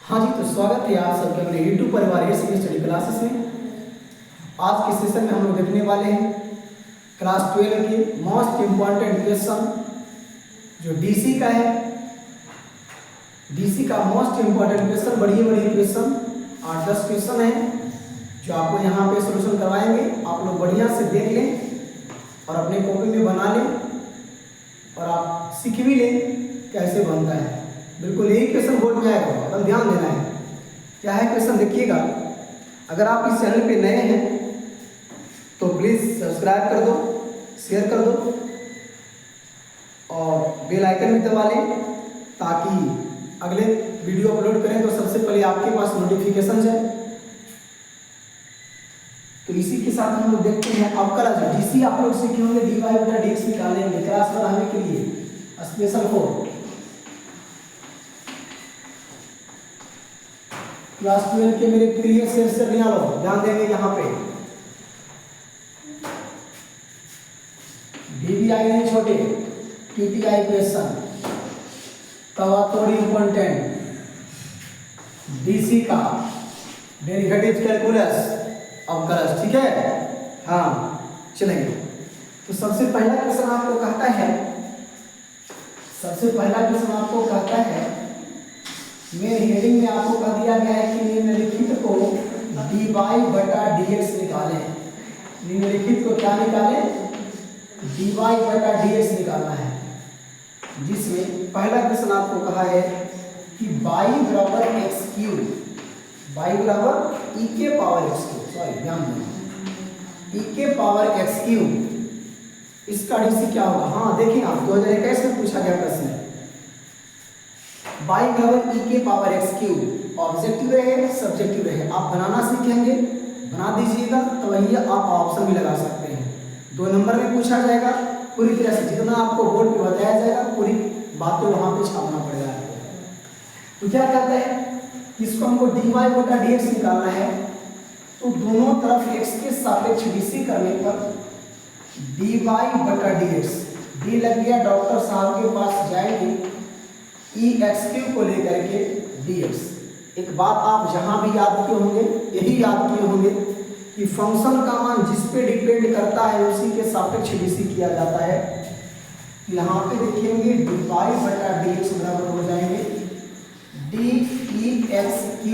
हाँ जी, तो स्वागत है आप सबके अपने यूट्यूब परिवार एस स्टडी क्लासेस में। आज के सेशन में हम लोग देखने वाले हैं क्लास 12 के मोस्ट इम्पॉर्टेंट क्वेश्चन जो डीसी का है। डीसी का मोस्ट इम्पॉर्टेंट क्वेश्चन, बड़ी क्वेश्चन 8-10 क्वेश्चन है जो आपको यहाँ पे सोल्यूशन करवाएंगे। आप लोग बढ़िया से देख लें और अपने कॉपी में बना लें और आप सीख भी लें कैसे बनता है। बिल्कुल यही क्वेश्चन बोर्ड में आएगा, एकदम ध्यान देना है। क्या है क्वेश्चन देखिएगा। अगर आप इस चैनल पे नए हैं तो प्लीज़ सब्सक्राइब कर दो, शेयर कर दो और बेल आइकन भी दबा लें ताकि अगले वीडियो अपलोड करें तो सबसे पहले आपके पास नोटिफिकेशन जाए। तो इसी के साथ हम लोग देखते हैं आपका जो डीसी आप लोग सीखे होंगे dy/dx निकालेंगे क्लास बनाने के लिए स्पेशल कोड। क्लास 12 के मेरे प्रिय से निकालो, ध्यान देंगे यहाँ पे डीबीआई नहीं छोटे, टीटीआई क्वेश्चन तवा थोड़ी इम्पोर्टेंट डीसी का डेरिवेटिव कैलकुलस अवकलज, ठीक है। हाँ चलेंगे। तो सबसे पहला क्वेश्चन आपको कहता है मेरे हेडिंग में आपको कह दिया गया है कि निम्नलिखित को dy/dx निकालें। निम्नलिखित को क्या निकालें? dy/dx निकालना है, जिसमें पहला क्वेश्चन आपको कहा है कि y बराबर x3, y बराबर e के पावर x3, सॉरी ध्यान दें, e के पावर x3, इसका डीसी क्या होगा? हाँ देखिए आप 2021 में पूछा गया प्रश्न है। y बराबर e के पावर x3 ऑब्जेक्टिव रहे सब्जेक्टिव रहे, आप बनाना सीखेंगे, बना दीजिएगा तो वही आप ऑप्शन भी लगा सकते हैं। 2 नंबर में पूछा जाएगा, पूरी तरह से जितना आपको बोर्ड पे बताया जाएगा पूरी बातें वहां पे छापना पड़ेगा आपको। तो क्या कहता है, इसको हमको dy/dx निकालना है। तो दोनों तरफ x के सापेक्ष डीसी करने पर dy/dx, डी लग गया, डॉक्टर साहब के पास जाएंगे e(x3) को लेकर के dx। एक बात आप जहां भी याद किए होंगे, यही याद किए होंगे कि फंक्शन का मान जिस पे डिपेंड करता है उसी के सापेक्ष डीसी किया जाता है। यहाँ पे देखेंगे dy/dx बराबर हो जाएंगे dx3,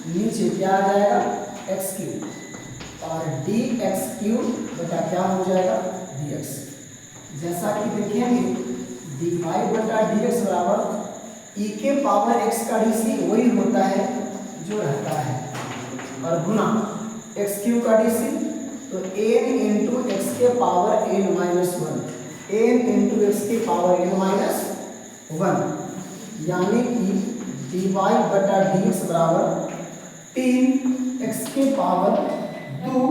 नीचे क्या आ जाएगा x3, और dx3 बटा क्या हो जाएगा dx। जैसा कि देखेंगे dy/dx बराबर e के पावर x का डीसी वही होता है जो रहता है, और गुना x3 का डीसी तो n इंटू x के power n-1, n into x के पावर n-1, यानी कि dy/dx बराबर 3x के पावर 2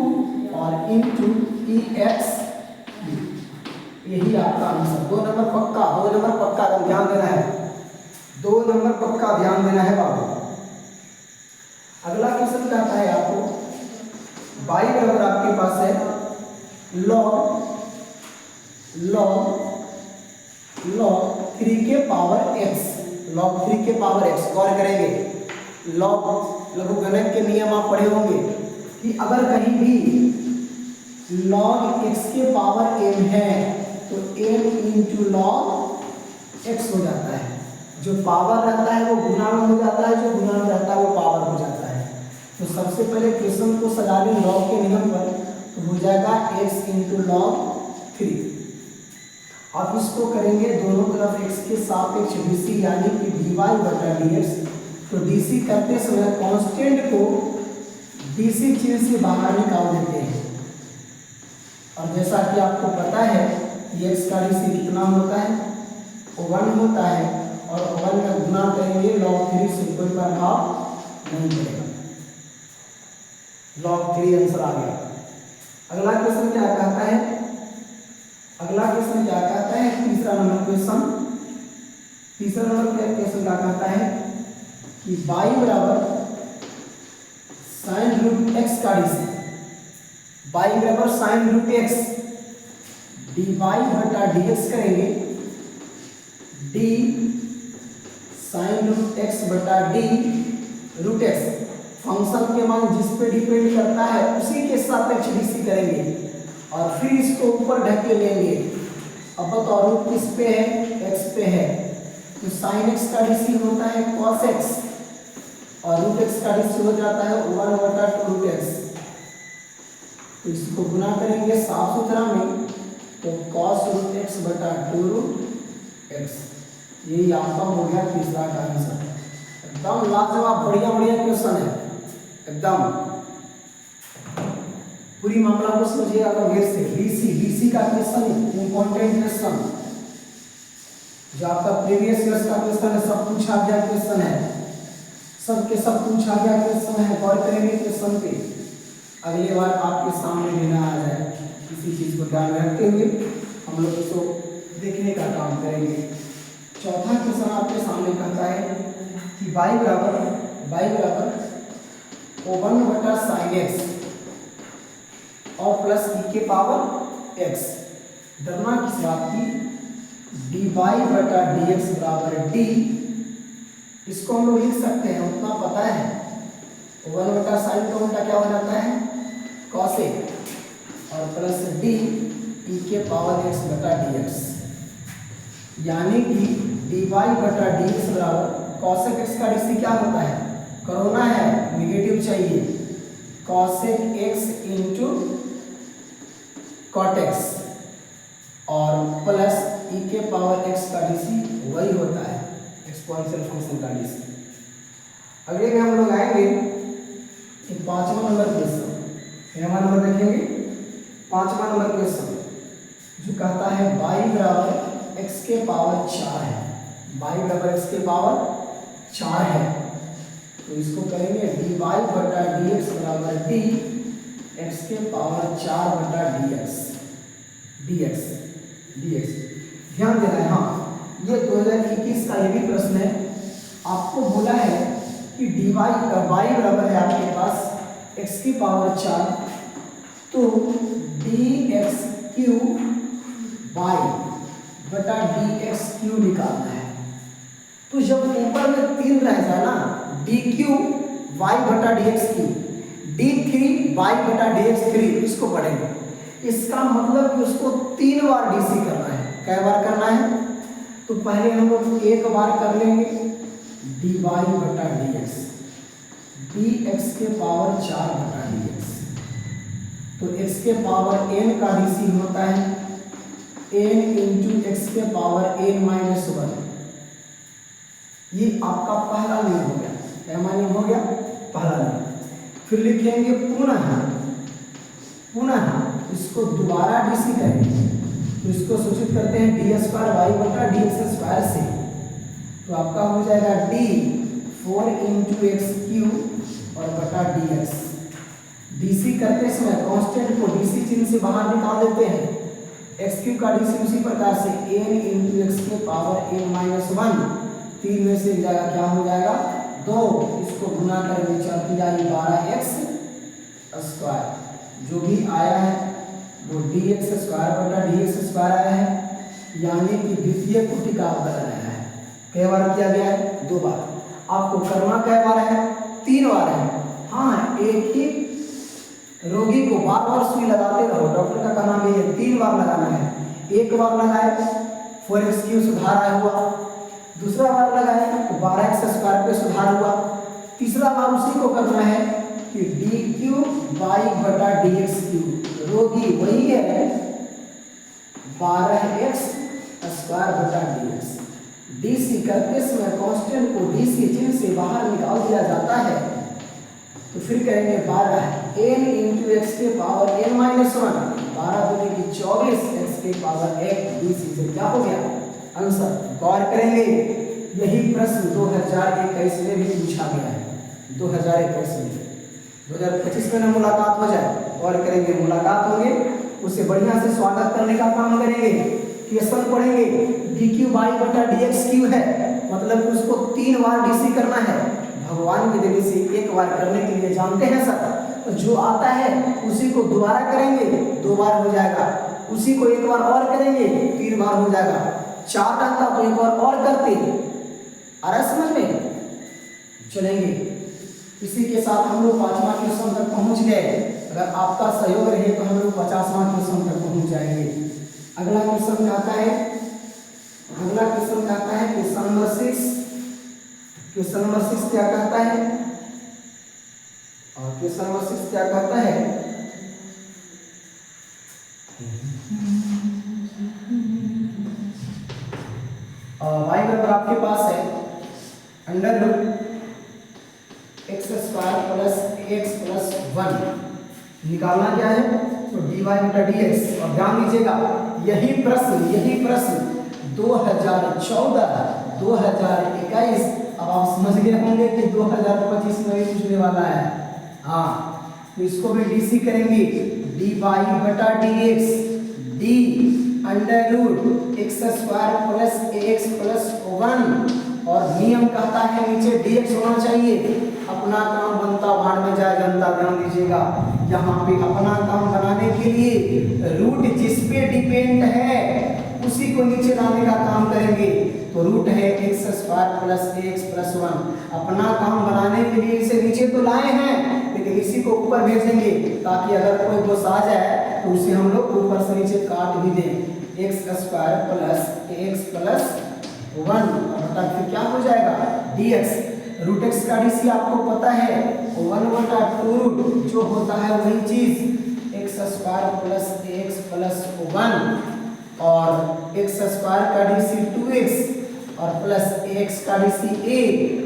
और इंटू ex। यही आपका आंसर। 2 नंबर पक्का ध्यान देना है, 2 नंबर पक्का ध्यान देना है बाबू। अगला क्वेश्चन कहता है आपको y बराबर आपके पास है log 3 के पावर x, log 3 के पावर x। गौर करेंगे, लघुगणक के नियम आप पढ़े होंगे कि अगर कहीं भी log x के पावर m है तो m इंटू log x हो जाता है। जो पावर रहता है वो गुना में हो जाता है, जो गुना में रहता है वो पावर हो जाता है। तो सबसे पहले क्वेश्चन को सजा लें लॉग के नियम पर, तो हो जाएगा x इंटू log 3। अब इसको करेंगे दोनों तरफ x के सापेक्ष डीसी, यानी कि dy/dx। तो डीसी करते समय कांस्टेंट को डीसी चिन्ह से बाहर निकाल देते हैं, और जैसा कि आपको पता है कि x का डीसी कितना होता है, 1 होता है, और 1 का गुना करेंगे log 3 से, कोई प्रभाव नहीं पड़ेगा। log 3 आंसर आ गया। अगला क्वेश्चन क्या कहता है? तीसरा नंबर क्वेश्चन क्या कहता है कि y बराबर sin√x का डीसी, y बराबर sin√x, dy/dx करेंगे d sin रूट x बटा डी रूट एक्स फंक्शन के मान जिस पे डिपेंड करता है उसी के सापेक्ष डीसी करेंगे और फिर इसको ऊपर ढके लेंगे। अब बताओ रूट किस पे है, एक्स पे है, तो साइन एक्स का डीसी होता है कॉस एक्स और रूट एक्स का डीसी हो जाता है 1/2 रूट एक्स। तो इसको गुना करेंगे साफ सुथरा में, तो कॉस रूट एक्स बटा 2 रूट एक्स। यही आपका हो गया तीसरा का आंसर। एकदम लाजवाब बढ़िया बढ़िया क्वेश्चन है एकदम। पूरी मामला को समझिएगा गंभीर से। डीसी का क्वेश्चन इंपॉर्टेंट क्वेश्चन जो आपका प्रीवियस ईयर का क्वेश्चन है, सब पूछा गया क्वेश्चन है, सबके सब पूछा गया क्वेश्चन है। गौर करेंगे क्वेश्चन पे, अगली बार आपके सामने भी ना आ जाए, किसी चीज को ध्यान में रखते हुए हम लोग इसको देखने का काम करेंगे। चौथा क्वेश्चन आपके सामने कहता है कि y बराबर O1 बटा साइन एक्स और प्लस e के पावर x। डरना किस बात की, dy बटा dx बराबर d। इसको हम लोग लिख सकते हैं, उतना पता है। O1 बटा साइन का उल्टा क्या हो जाता है कॉसेक और प्लस d e के पावर x बटा dx, यानी कि dy बटा dx बराबर कॉसेक x का डीसी क्या होता है, करना है निगेटिव चाहिए, cosec x into cot x और प्लस e के पावर x का डीसी वही होता है एक्सपोनेंशियल फंक्शन का डीसी। अगले में हम लोग आएंगे कि 5वां नंबर क्वेश्चन। 5वां नंबर देखेंगे, 5वां नंबर क्वेश्चन जो कहता है y बराबर x के पावर 4 है, y बराबर x के पावर 4 है, तो इसको करेंगे dy बटा dx बराबर d x के पावर 4 बटा dx। ध्यान देना है, हाँ ये 2021 का ये भी प्रश्न है। आपको बोला है कि dy का y बराबर है आपके पास x की पावर 4, तो dx क्यूब y बटा dx क्यूब निकालना है। तो जब ऊपर में 3 रह जाए ना, डी क्यू वाई बटा D x Q, d3 y बटा dx 3, इसको पढ़ेंगे। इसका मतलब कि उसको 3 बार डीसी करना है। कै बार करना है, तो पहले हम लोग एक बार कर लेंगे dy बटा dx, dx के पावर 4 बटा dx, तो x के पावर n का डीसी होता है n इंटू एक्स के पावर n माइनस 1। ये आपका पहला नियम हो गया, क्या नियम हो गया, पहला नियम। फिर लिखेंगे पुनः इसको दोबारा डीसी करेंगे, तो इसको सूचित करते हैं डी स्क्वायर वाई बटा डी एक्स स्क्वायर से, तो आपका हो जाएगा डी 4 इंटू एक्स क्यूब और बटा डी एक्स। डीसी करते समय कांस्टेंट को डीसी चिन्ह से बाहर निकाल देते हैं, एक्स क्यूब का डीसी उसी प्रकार से n इंटू एक्स के पावर n माइनस 1, 3 में से जाएगा क्या हो जाएगा 2, इसको गुना करेंगे 4 की जाएगी 12x स्क्वायर, जो भी आया है वो dx स्क्वायर बटा dx स्क्वायर आया है, यानी कि द्वितीय कोटि का अवकलन आया है। कई बार किया गया है, 2 बार। आपको करना कै बार है, 3 बार है। हाँ, एक ही रोगी को बार बार सुई लगाते रहो, डॉक्टर का कहना भी है 3 बार लगाना है। एक बार लगाए 4x क्यूब सुधार आया हुआ, दूसरा बार लगाए तो 12x स्क्वायर पे सुधार हुआ, तीसरा बार उसी को करना है कि डी क्यूब वाई बटा डी एक्स क्यूब, रोगी वही है 12x स्क्वायर बटा डी एक्स। डीसी करते समय कांस्टेंट को डीसी चिन्ह से बाहर निकाल दिया जाता है, तो फिर करेंगे 12 n इंटू एक्स के पावर n माइनस 1, 12 दूनी की 24 एक्स के पावर 1, डीसी से क्या हो गया आंसर। गौर करेंगे यही प्रश्न 2021 में भी पूछा गया है, 2021 में। 2025 में ना मुलाकात हो जाए, गौर करेंगे मुलाकात होंगे, उसे बढ़िया से स्वागत करने का काम करेंगे। क्वेश्चन पढ़ेंगे डी क्यू वाई बटा डी एक्स क्यू है, मतलब उसको 3 बार डीसी करना है। भगवान की देवी से एक बार करने के लिए जानते हैं सर, तो जो आता है उसी को दोबारा करेंगे, 2 बार हो जाएगा, उसी को एक बार और करेंगे 3 बार हो जाएगा, 4 रहता तो एक बार और करते। आ रहा समझ में, चलेंगे इसी के साथ हम लोग 5वां क्वेश्चन तक पहुंच गए। अगर आपका सहयोग रहे तो हम लोग 50वां क्वेश्चन तक पहुंच जाएंगे। अगला क्वेश्चन कहता है क्वेश्चन नंबर 6। क्वेश्चन नंबर 6 क्या कहता है? और क्वेश्चन नंबर 6 क्या कहता है? y बराबर आपके पास है under root x square plus x plus 1। निकालना क्या है? तो dy बटा dx। और ध्यान दीजिएगा यही प्रश्न 2014-2021 अब आप समझ गए होंगे कि 2025 में भी पूछने वाला है। हाँ, तो इसको भी डीसी करेंगे, dy बटा dx d under root x square plus x plus 1। और नियम कहता है नीचे dx होना चाहिए। अपना काम बनता भाड़ में जाए जनता। ध्यान दीजिएगा यहाँ पे अपना काम बनाने के लिए रूट जिस पे डिपेंड है उसी को नीचे लाने का काम करेंगे। तो रूट है x square plus x plus 1। अपना काम बनाने के लिए इसे नीचे तो लाए हैं लेकिन इसी को ऊपर भेजेंगे ताकि अगर कोई दोष आ जाए तो उसे हम लोग ऊपर से नीचे काट भी दें। X square plus x plus 1 और फिर क्या हो जाएगा dx। रूट एक्स का डीसी आपको पता है 1/2 रूट जो होता है वही चीज x square plus x plus 1 और एक्स स्क्वायर का डीसी 2x और प्लस एक्स का डीसी a।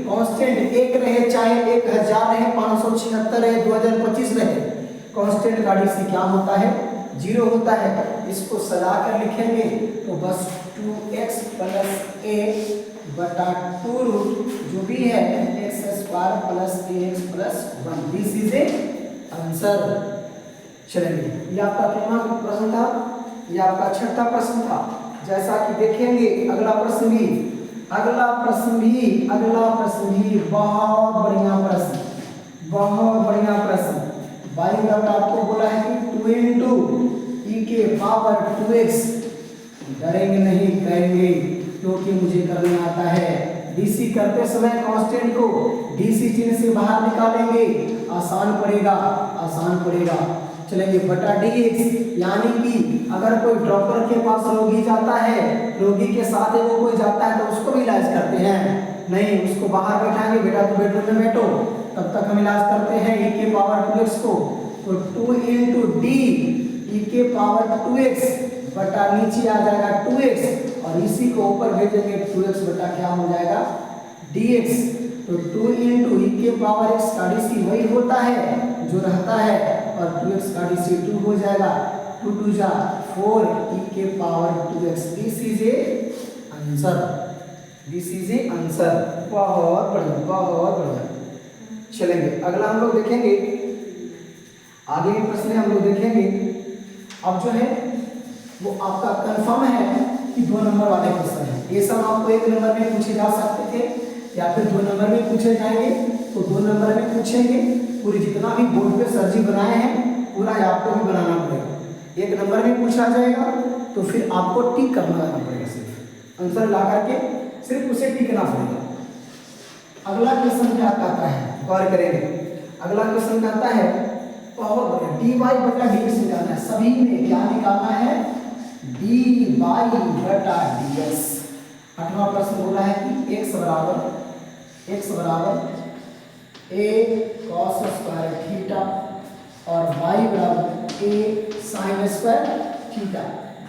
कांस्टेंट एक रहे चाहे 1000 रहे 576 रहे 2025 रहे, कांस्टेंट का डीसी क्या होता है? 0 होता है। इसको सजा कर लिखेंगे तो बस 2x प्लस a बटा 2 रूट जो भी है x square plus x plus 1। This is a answer. चलिए ये आपका कितना प्रश्न था? ये आपका 6वां प्रश्न था। जैसा कि देखेंगे अगला प्रश्न भी बहुत बढ़िया प्रश्न। y बराबर आपको बोला है कि 2 into e के पावर 2x। डरेंगे नहीं, करेंगे क्योंकि मुझे करना आता है। डीसी करते समय कांस्टेंट को डीसी चिन्ह से बाहर निकालेंगे, आसान पड़ेगा। चलेंगे बटा dx, यानी कि अगर कोई डॉक्टर के पास रोगी जाता है, रोगी के साथ वो कोई जाता है तो उसको भी इलाज करते हैं? नहीं, उसको बाहर बैठाएंगे, बेटा तो बेडरूम में बैठो, तब तक हम इलाज करते हैं e के पावर 2x को। तो 2 into d e के पावर 2x बटा नीचे आ जाएगा 2x और इसी को ऊपर भेजेंगे 2x बटा क्या हो जाएगा dx। तो 2 into e के पावर x का डीसी वही होता है जो रहता है और 2x का डीसी 2 हो जाएगा। 2 2 जा 4 e के power 2x। This is a answer. बहुत बढ़िया। चलेंगे अगला हम लोग देखेंगे, आगे के प्रश्न हम लोग देखेंगे। अब जो है वो आपका कंफर्म है कि 2 नंबर वाले क्वेश्चन है। ये सब आपको 1 नंबर में पूछे जा सकते थे या फिर 2 नंबर में पूछे जाएंगे। तो 2 नंबर में पूछेंगे, पूरी जितना भी बोर्ड पे सर जी बनाए हैं पूरा आपको भी बनाना पड़ेगा। 1 नंबर में पूछा जाएगा तो फिर आपको टिक करना पड़ेगा, सिर्फ आंसर ला करके सिर्फ उसे टिकना पड़ेगा। अगला क्वेश्चन क्या कहता है, गौर करेंगे। अगला क्वेश्चन कहता है बहुत बढ़िया, dy बटा dx निकालना है। सभी में क्या निकालना है? dy बटा dx। 8वां प्रश्न बोला है कि x बराबर a cos स्क्वायर थीटा और y बराबर a sin स्क्वायर थीटा।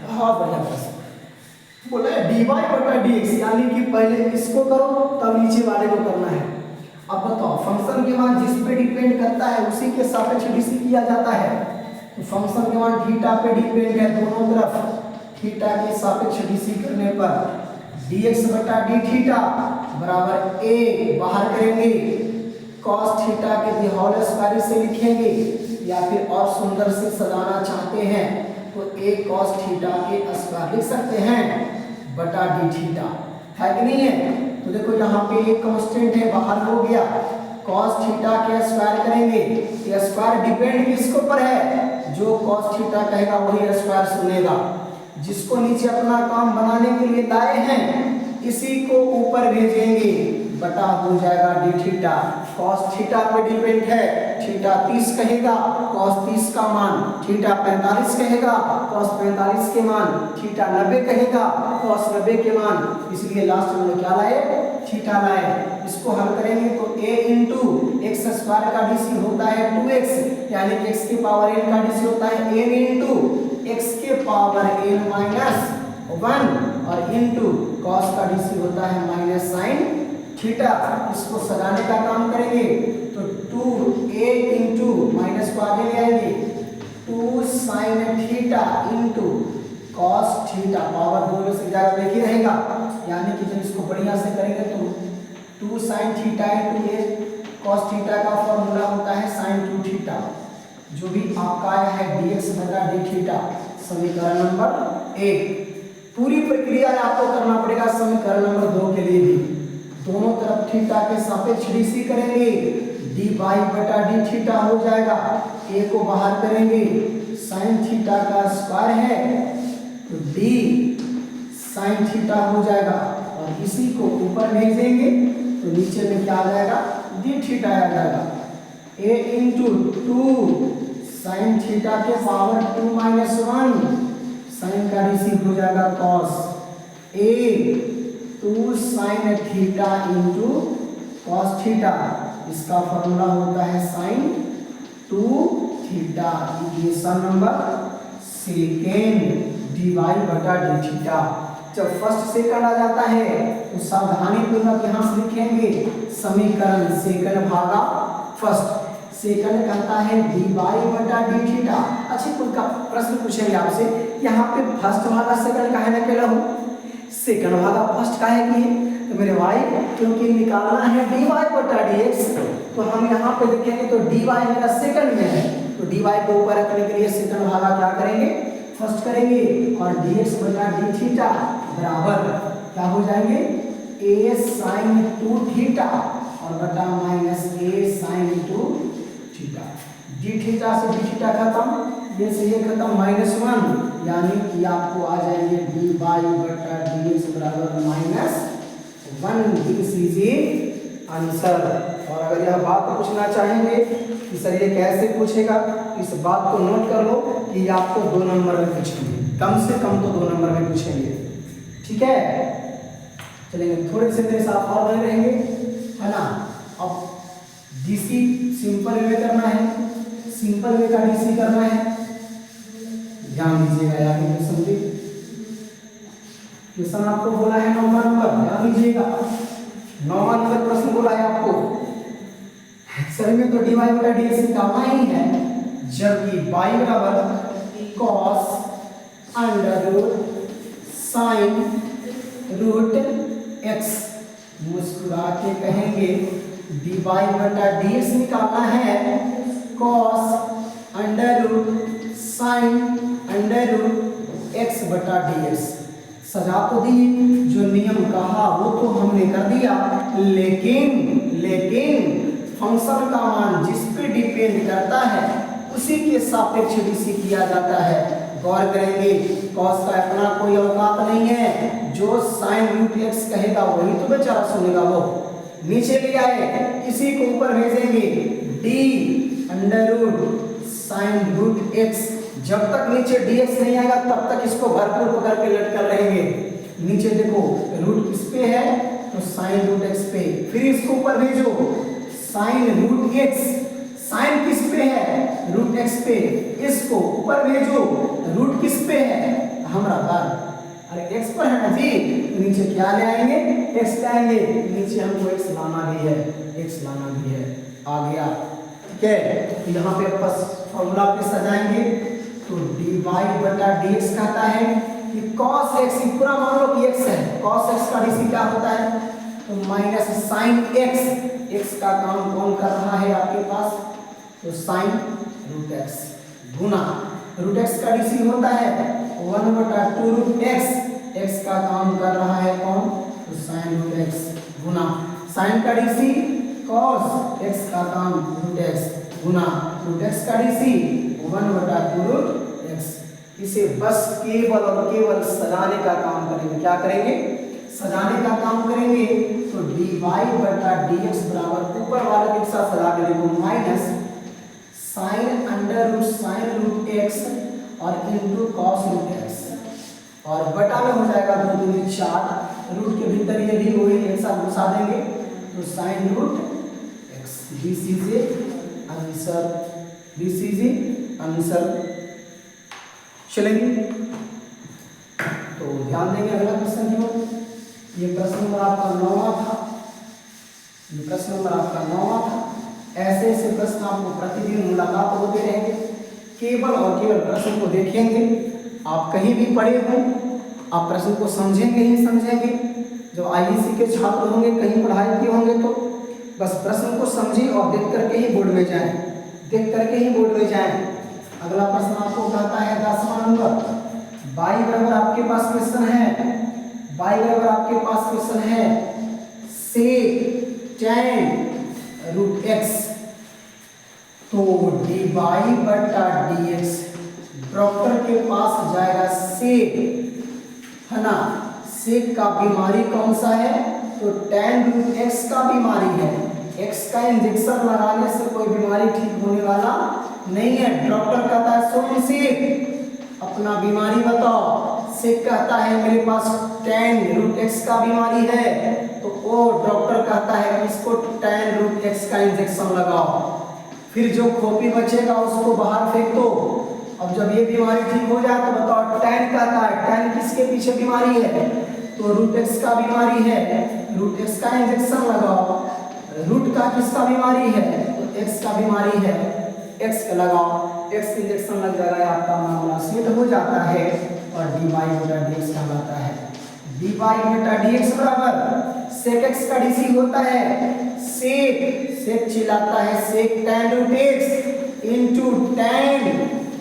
बहुत बढ़िया प्रश्न बोला है dy बटा dx, यानी कि पहले इसको करो तब नीचे वाले को करना है। अब बताओ फंक्शन के मान जिस पे डिपेंड करता है उसी के सापेक्ष डीसी किया जाता है। तो फंक्शन के मान थीटा पे डिपेंड है, दोनों तरफ थीटा के सापेक्ष डीसी करने पर dx बटा d थीटा बराबर a बाहर करेंगे, cos थीटा के दी होल स्क्वायर से लिखेंगे या फिर और सुंदर से सजाना चाहते हैं तो a cos थीटा के स्क्वायर लिख सकते हैं बटा d थीटा, है कि नहीं है? तो देखो यहाँ पे एक कांस्टेंट है बाहर हो गया, cos थीटा के स्क्वायर करेंगे। ये स्क्वायर डिपेंड किसके ऊपर है? जो cos थीटा कहेगा वही स्क्वायर सुनेगा। जिसको नीचे अपना काम बनाने के लिए लाए हैं इसी को ऊपर भेजेंगे। बटा हो जाएगा डी थीटा। कॉस थीटा पे डिपेंड है, थीटा 30 कहेगा कॉस 30 का मान, थीटा 45 कहेगा कॉस 45 के मान, थीटा 90 कहेगा कॉस 90 के मान, इसलिए लास्ट में क्या लाए, थीटा लाए। इसको हल करेंगे तो a इंटू एक्स स्क्वायर का डीसी होता है 2x, यानी कि x के पावर n का डीसी होता है n इंटू x के पावर n माइनस 1 और इंटू कॉस का डीसी होता है माइनस साइन थीटा। इसको सजाने का काम करेंगे तो 2a इंटू माइनस को आगे ले आएंगे 2 sine theta into cos theta, power दोनों से ज्यादा एक ही रहेगा, यानी कि जब इसको बढ़िया से करेंगे तो 2 साइन थीटा इंटू ए कॉस थीटा का फॉर्मूला होता है साइन 2 थीटा, जो भी आपका आया है dx बटा डी थीटा, समीकरण नंबर 1। पूरी प्रक्रिया आपको करना पड़ेगा समीकरण नंबर 2 के लिए भी, दोनों तरफ थीटा के सापेक्ष डीसी करेंगे, dy बटा डी थीटा हो जाएगा, a को बाहर करेंगे साइन थीटा का स्क्वायर है तो d साइन थीटा हो जाएगा, और इसी को ऊपर भेजेंगे तो नीचे में क्या आ जाएगा, डी थीटा आ जाएगा। a इंटू 2 साइन थीटा के पावर 2 माइनस 1, साइन का डीसी हो जाएगा cos a 2 sine theta into cos theta, इसका फॉर्मूला होता है sine 2 theta. Equation number 2 dy बटा डी थीटा। जब फर्स्ट सेकंड आ जाता है तो सावधानी पूर्वक यहाँ से लिखेंगे समीकरण सेकंड भागा फर्स्ट, सेकंड कहता है dy बटा डी थीटा। अच्छी कुल का प्रश्न पूछेंगे आपसे, यहाँ पे फर्स्ट भागा सेकंड का है ना केला हो, सेकंड भागा फर्स्ट का है कि तो मेरे भाई क्योंकि निकालना है dy बटा dx, तो हम यहाँ पे लिखेंगे तो dy मेरा सेकंड में है तो dy को ऊपर रखने के लिए सेकंड भागा क्या करेंगे, फर्स्ट करेंगे, और dx बटा डी थीटा बराबर क्या हो जाएंगे, a साइन 2 थीटा और बटा minus a sine 2 theta. D theta से डी थीटा खत्म, ये से ये खत्म -1, यानी कि आपको आ जाएंगे dy बटा dx बराबर -1। This is answer. और अगर यह बात पूछना चाहेंगे कि सर ये कैसे पूछेगा, इस बात को नोट कर लो कि आपको 2 नंबर में पूछेंगे, कम से कम तो 2 नंबर में पूछेंगे, ठीक है। चलेंगे थोड़े से मेरे साथ और बने रहेंगे, है ना। अब डीसी सिंपल वे करना है, सिंपल वे का डीसी करना है, ध्यान दीजिएगा यार, समझिए क्वेश्चन आपको बोला है 9 नंबर, ध्यान दीजिएगा 9 नंबर प्रश्न बोला है आपको। सर में तो dy बटा dx निकालना ही है, जबकि y बराबर cos under root sine root x, मुस्कुरा के कहेंगे dy बटा dx निकालना है cos under root sine under root x बटा dx। सजा तो दी, जो नियम कहा वो तो हमने कर दिया, लेकिन फंक्शन का मान जिस पे डिपेंड करता है उसी के सापेक्ष डीसी किया जाता है। गौर करेंगे cos का अपना कोई औकात नहीं है, जो साइन रूट x कहेगा वही तो बेचारा सुनेगा, वो नीचे ले आए, इसी को ऊपर भेजेंगे d under root sine root x। जब तक नीचे dx नहीं आएगा तब तक इसको भरपूर पकड़ के लटकल रहेंगे। नीचे देखो रूट किस पे है, तो साइन रूट x पे, फिर इसको ऊपर भेजो साइन रूट x, साइन किस पे है, रूट x पे, इसको ऊपर भेजो रूट किस पे है, हमारा पर, अरे x पर है ना जी, नीचे क्या ले आएंगे, x ले आएंगे, नीचे हमको x लाना भी है, x लाना भी है, आ गया, ठीक है। तो यहाँ पे बस फॉर्मूला पे सजाएंगे तो dy बटा dx कहता है कि cos x, पूरा मान लो कि x है, cos x का डीसी क्या होता है, तो माइनस साइन x, x का काम कौन कर रहा है आपके पास, तो साइन रूट x गुना रूट x का डीसी होता है 1 बटा 2 रूट x, x का काम कर रहा है कौन, तो साइन रूट x गुना साइन का डीसी cos x का काम रूट x गुना रूट x का डीसी 1 बटा 2 रूट x। इसे बस केवल और केवल सजाने का काम करेंगे, क्या करेंगे, सजाने का काम करेंगे। तो dy बटा dx बराबर ऊपर वाले के साथ सजा के देखो minus sine under root sine root x और इनटू cos रूट x और बटा में हो जाएगा 2 दूनी 4 रूट के भीतर ये भी वही एक साथ घुसा देंगे तो sine root x this is a answer, this is a answer. चलेंगे तो ध्यान देंगे अगला प्रश्न की ओर। ये प्रश्न नंबर आपका 9वां था, ये प्रश्न नंबर आपका 9वां था। ऐसे ऐसे प्रश्न आपको प्रतिदिन मुलाकात होते रहेंगे, केवल और केवल प्रश्न को देखेंगे। आप कहीं भी पढ़े हो आप प्रश्न को समझेंगे ही समझेंगे। जब आईईसी के छात्र होंगे कहीं पढ़ाई किए होंगे तो बस प्रश्न को समझिए और देख करके ही बोर्ड में जाएं, देख करके ही बोर्ड में जाएं। अगला प्रश्न आपको कहता है 10वां नंबर, y बराबर आपके पास क्वेश्चन है, y बराबर आपके पास क्वेश्चन है sec tan रूट x, तो dy बटा dx डॉक्टर के पास जाएगा सेक, है ना। सेक का बीमारी कौन सा है, तो tan रूट x का बीमारी है। x का इंजेक्शन लगाने से कोई बीमारी ठीक होने वाला नहीं है। डॉक्टर कहता है सुन सेक अपना बीमारी बताओ, सेक कहता है मेरे पास tan रूट x का बीमारी है, तो वो डॉक्टर कहता है इसको tan रूट x का इंजेक्शन लगाओ। फिर जो खोपी बचेगा उसको बाहर फेंक दो। अब जब ये बीमारी ठीक हो जाए तो बताओ tan कहता है, tan किसके पीछे बीमारी है, तो रूट x का बीमारी है, रूट x का इंजेक्शन लगाओ। रूट का किसका बीमारी है, तो x का बीमारी है, x का लगाओ, x इंजेक्शन लग जाएगा, आपका मामला सेट हो जाता है और dy बटा dx कहलाता है। dy बटा dx बराबर sec x का dc होता है, sec चिल्लाता है sec tan root x into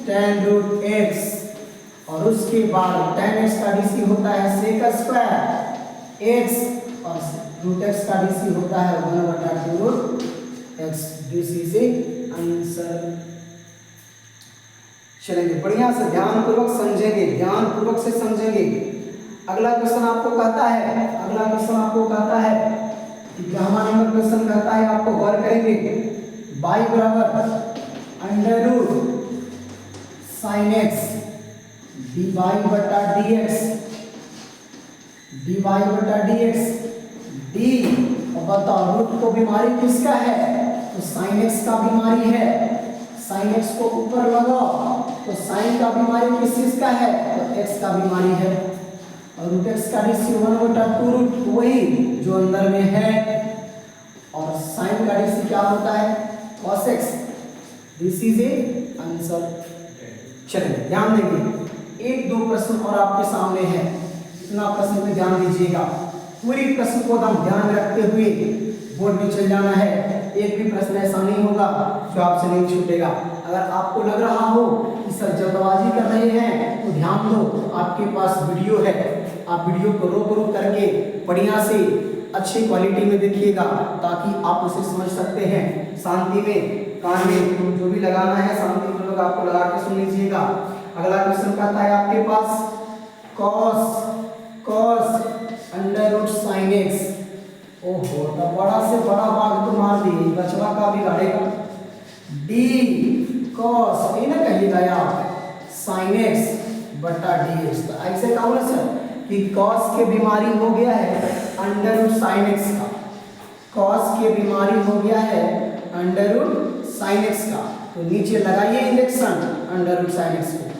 tan root x और उसके बाद tan x का dc होता है sec स्क्वायर x और रूट x का dc होता है 1 बटा 2 root x। This is a answer. चलेंगे बढ़िया से ध्यानपूर्वक समझेंगे, ध्यानपूर्वक से समझेंगे। अगला क्वेश्चन आपको कहता है, अगला क्वेश्चन आपको कहता है 11वां नंबर क्वेश्चन कहता है, आपको गौर करेंगे y बराबर under root sine x dy बटा dx, dy बटा dx d और बताओ रूट को बीमारी किसका है, तो साइन x का बीमारी है। साइन x को ऊपर लगाओ तो साइन का बीमारी किस चीज का है, तो x का बीमारी है और रूट x का dc 1 बटा 2 रूट वही जो अंदर में है और साइन का dc क्या होता है, cos x। This is a answer. चलिए ध्यान देंगे, एक दो प्रश्न और आपके सामने है, इतना प्रश्न पे ध्यान दीजिएगा। पूरी प्रश्न को हम ध्यान रखते हुए बोर्ड में चल जाना है। एक भी प्रश्न ऐसा नहीं होगा जो आपसे नहीं छूटेगा। अगर आपको लग रहा हो कि सर जल्दबाजी कर रहे हैं तो ध्यान दो, आपके पास वीडियो है, आप वीडियो को रोक रोक करके बढ़िया से अच्छी क्वालिटी में देखिएगा ताकि आप उसे समझ सकते हैं। शांति में कान में जो भी लगाना है शांति में लोग आपको लगा के सुन लीजिएगा। अगला क्वेश्चन कहता है आपके पास cos under root sine x। ओहो तो बड़ा से बड़ा भाग तो मार दिए, बचवा का भी गाड़ेगा। d cos ये ना कहिएगा आप साइन x बटा dx, तो ऐसे कहा बोला सर कि cos के बीमारी हो गया है अंडर रूट साइन x का, cos के बीमारी हो गया है अंडर रूट साइन x का, तो नीचे लगाइए injection under root sine x को,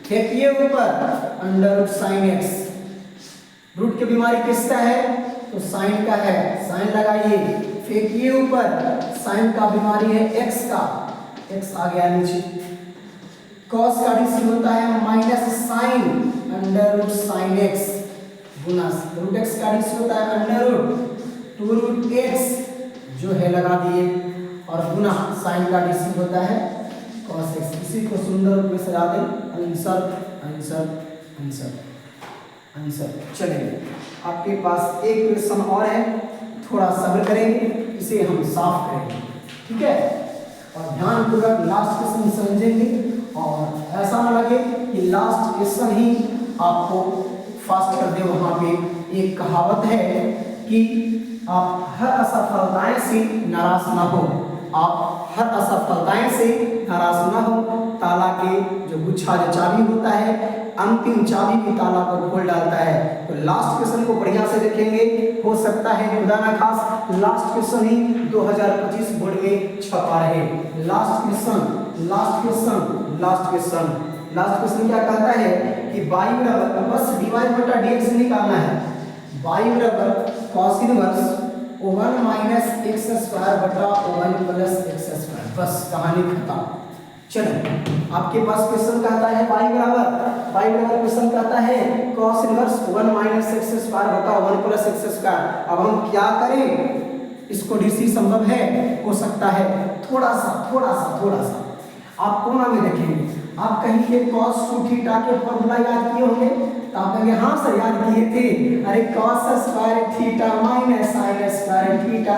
फेंकिए ऊपर under root sine x। Root की बीमारी किसका है, तो साइन का है, साइन लगाइए, फेंकिए ऊपर, साइन का बीमारी है x का, x आ गया नीचे। cos का dc होता है minus sine under root sine x गुना रूट x का dc होता है अंडर रूट 2 रूट x जो है लगा दिए और गुना साइन का dc होता है cos x। इसी को सुंदर रूप में सजा दें, आंसर आंसर आंसर आंसर। चलेंगे आपके पास एक क्वेश्चन और है, थोड़ा सब्र करेंगे, इसे हम साफ करेंगे, ठीक है। और ध्यानपूर्वक लास्ट क्वेश्चन समझेंगे और ऐसा ना लगे कि लास्ट क्वेश्चन ही आपको फास्ट कर दे। वहाँ पे एक कहावत है कि आप हर असफलताएं से निराश न हो, आप हर असफलताएं से निराश न हो। ताला के जो गुच्छा जो चाबी होता है, अंतिम चाबी भी ताला को खोल डालता है। तो लास्ट क्वेश्चन को बढ़िया से देखेंगे, हो सकता है खुदा ना खास लास्ट क्वेश्चन ही 2025 बोर्ड में छपा रहे। लास्ट क्वेश्चन क्या कहता है कि y बराबर बस डिवाइड बटा dx निकालना है। y बराबर cos inverse 1 minus x square बटा 1 प्लस एक्स स्क्वायर, बस कहानी खत्म। चलो आपके पास क्वेश्चन कहता है y बराबर क्वेश्चन कहता है cos inverse 1 minus x square बटा 1 प्लस एक्स स्क्वायर। अब हम क्या करें, इसको डीसी संभव है, हो सकता है थोड़ा सा आप कोना में देखेंगे, आप कहेंगे cos 2 थीटा के फॉर्मूला याद किए होंगे, तो आप कहेंगे हाँ सर याद किए थे। अरे cos square theta minus sin square theta.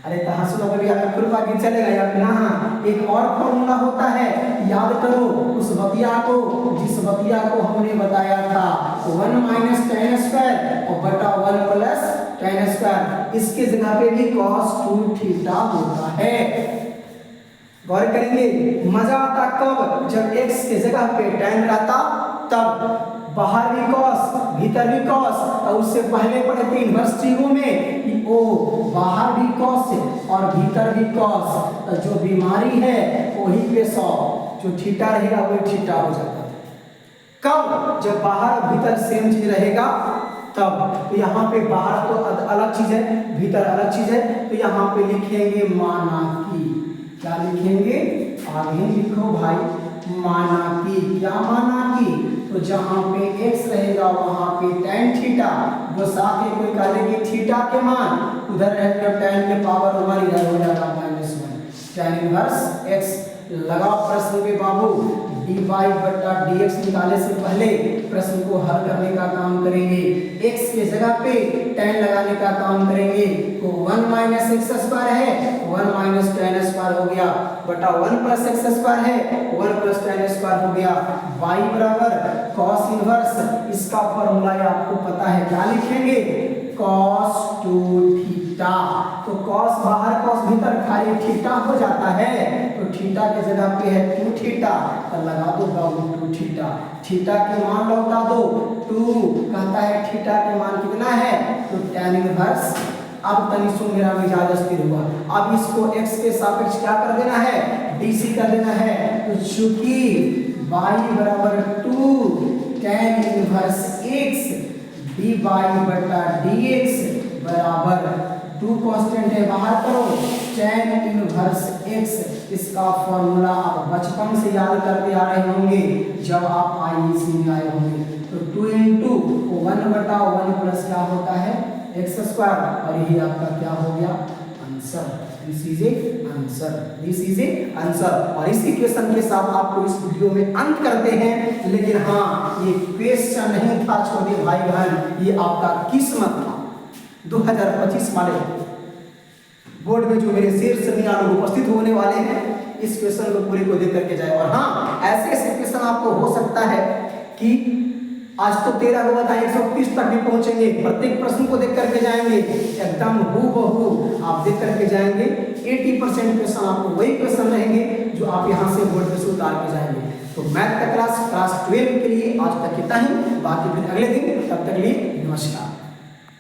अरे कहाँ सुनो कभी आपको खुरपा के चलेगा या फिर हाँ, एक और फॉर्मूला होता है, याद करो उस बतिया को, जिस बतिया को हमने बताया था 1 माइनस tan स्क्वायर और बटा 1 प्लस tan स्क्वायर। इसके जगह पे भी cos 2 थीटा होता है। गौर करेंगे, मजा आता कब, जब x के जगह पे tan रहता तब, बाहर भी cos भीतर भी cos। और उससे पहले पढ़े थे इनवर्स ट्रिगो में कि ओ बाहर भी cos और भीतर भी cos, तो जो बीमारी है वही पे 100, जो थीटा रहेगा वही थीटा हो जाता है। कब, जब बाहर और भीतर सेम चीज रहेगा तब। तो यहाँ पे बाहर तो अलग चीज है, भीतर अलग चीज है, तो यहाँ पे लिखेंगे माना कि, क्या लिखेंगे, आगे लिखो भाई, माना कि, क्या माना कि, तो जहां पे x रहेगा वहां पे tan थीटा, वो साथ ही कोई कह देंगे थीटा के मान उधर रहेगा tan के पावर ओवर इधर हो जाएगा -1 tan इनवर्स x। लगाओ प्रश्न पे बाबू, dy बटा dx निकालने से पहले प्रश्न को हल करने का काम करेंगे। x के जगह पे tan लगाने का काम करेंगे, तो 1 माइनस एक्स स्क्वायर है, 1 माइनस tan स्क्वायर हो गया, बटा 1 प्लस एक्स स्क्वायर है, 1 प्लस tan स्क्वायर हो गया। y बराबर cos इनवर्स, इसका फॉर्मूला आपको पता है, क्या लिखेंगे, cos 2 थीटा। तो cos बाहर cos भीतर खाली थीटा हो जाता है, तो थीटा के जगह पे है 2 थीटा, तो लगा दो बाबू 2 थीटा। थीटा के मान लौटा दो 2, कहता है थीटा के मान कितना है, तो tan इनवर्स। अब तनी सुन, मेरा मिजाज अस्थिर हुआ, अब इसको x के सापेक्ष क्या कर देना है, dc कर देना है। तो चूंकि y बराबर 2 tan इनवर्स x dy बटा dx बराबर 2 कांस्टेंट है, बाहर करो tan इनवर्स x। इसका फॉर्मूला आप बचपन से याद करते आ रहे होंगे जब आप आईईसी में आए होंगे। तो 2 इंटू 1 बटा 1 प्लस क्या होता है एक्स स्क्वायर, और यही आपका क्या हो गया answer. This is a answer. और इसी क्वेश्चन के साथ आपको इस वीडियो में अंत करते हैं। लेकिन हाँ, ये क्वेश्चन नहीं था छोटे भाई बहन, ये आपका किस्मत था। 2025 वाले बोर्ड में जो मेरे शेर सनिया लोग उपस्थित होने वाले हैं, इस क्वेश्चन को पूरे को देख करके जाए। और हाँ, ऐसे क्वेश्चन आपको हो सकता है कि आज तो 13 को बताएं 130 तक भी पहुंचेंगे, प्रत्येक प्रश्न को देख करके जाएंगे, एकदम हूबहू आप देख करके जाएंगे। 80% क्वेश्चन आपको वही क्वेश्चन रहेंगे जो आप यहाँ से बोर्ड पे से उतार के जाएंगे। तो मैथ का क्लास 12 के लिए आज तक इतना ही, बाकी फिर अगले दिन, तब तक के लिए नमस्कार।